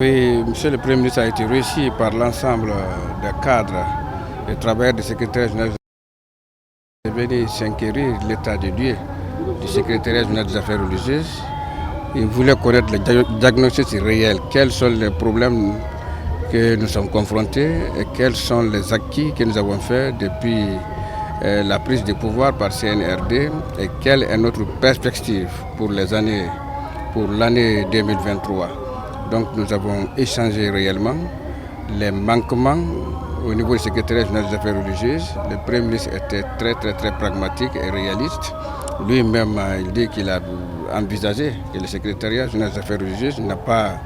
Oui, Monsieur le Premier ministre a été réussi par l'ensemble des cadres et travailleurs du secrétaire général de venir s'inquérir de l'état des lieux du secrétariat général des affaires religieuses. Il voulait connaître le diagnostic réel, quels sont les problèmes que nous sommes confrontés et quels sont les acquis que nous avons faits depuis la prise de pouvoir par CNRD et quelle est notre perspective pour l'année 2023. Donc nous avons échangé réellement les manquements au niveau du secrétariat général des affaires religieuses. Le Premier ministre était très pragmatique et réaliste. Lui-même, il dit qu'il a envisagé que le secrétariat général des affaires religieuses n'a pas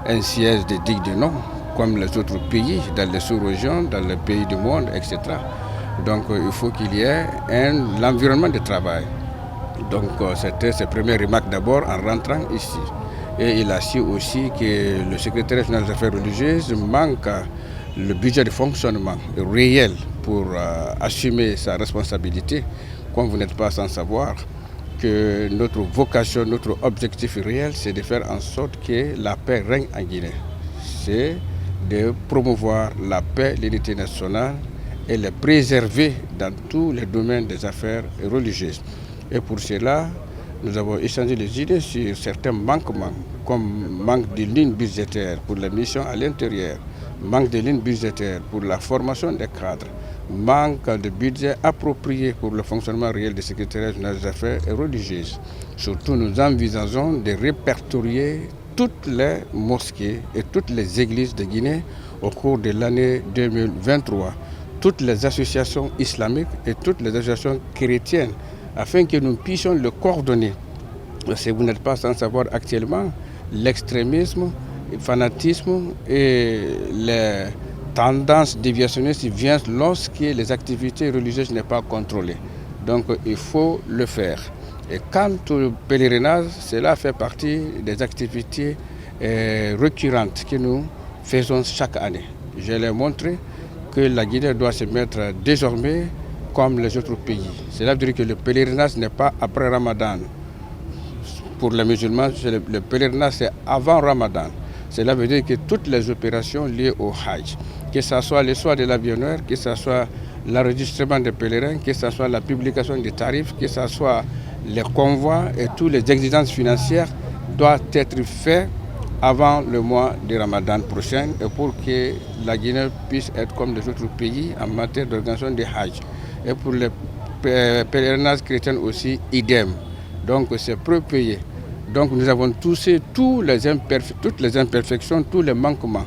un siège de digne de nom comme les autres pays, dans les sous-régions, dans les pays du monde, etc. Donc il faut qu'il y ait l'environnement de travail. Donc c'était ses premières remarques d'abord en rentrant ici. Et il a su aussi que le secrétaire général des affaires religieuses manque le budget de fonctionnement réel pour assumer sa responsabilité, comme vous n'êtes pas sans savoir que notre vocation, notre objectif réel, c'est de faire en sorte que la paix règne en Guinée. C'est de promouvoir la paix, l'unité nationale et la préserver dans tous les domaines des affaires religieuses. Et pour cela, nous avons échangé les idées sur certains manquements, comme manque de lignes budgétaires pour les missions à l'intérieur, manque de lignes budgétaires pour la formation des cadres, manque de budget approprié pour le fonctionnement réel des secrétariats généraux des affaires religieuses. Surtout, nous envisageons de répertorier toutes les mosquées et toutes les églises de Guinée au cours de l'année 2023, toutes les associations islamiques et toutes les associations chrétiennes, afin que nous puissions le coordonner. Si vous n'êtes pas sans savoir actuellement, l'extrémisme, le fanatisme et les tendances déviationnistes viennent lorsque les activités religieuses ne sont pas contrôlées. Donc il faut le faire. Et quant au pèlerinage, cela fait partie des activités récurrentes que nous faisons chaque année. Je l'ai montré que la Guinée doit se mettre désormais comme les autres pays. Cela veut dire que le pèlerinage n'est pas après Ramadan. Pour les musulmans, le pèlerinage c'est avant Ramadan. Cela veut dire que toutes les opérations liées au Hajj, que ce soit le soir de l'avionneur, que ce soit l'enregistrement des pèlerins, que ce soit la publication des tarifs, que ce soit les convois et toutes les exigences financières doivent être faits avant le mois de Ramadan prochain et pour que la Guinée puisse être comme les autres pays en matière d'organisation des Hajj. Et pour les pèlerinages chrétiens aussi, idem. Donc c'est pré-payé. Donc nous avons touché toutes les imperfections, tous les manquements.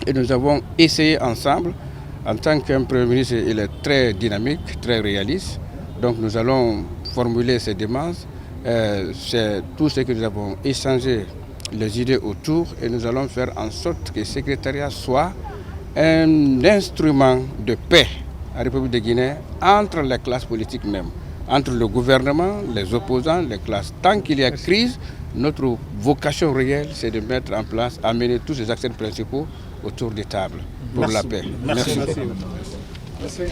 Et nous avons essayé ensemble, en tant qu'un Premier ministre, il est très dynamique, très réaliste. Donc nous allons formuler ces demandes. C'est tout ce que nous avons échangé, les idées autour, et nous allons faire en sorte que le secrétariat soit un instrument de paix en République de Guinée entre les classes politiques même, entre le gouvernement, les opposants, les classes. Tant qu'il y a crise, notre vocation réelle, c'est de mettre en place, amener tous ces acteurs principaux autour des tables pour la paix. Merci.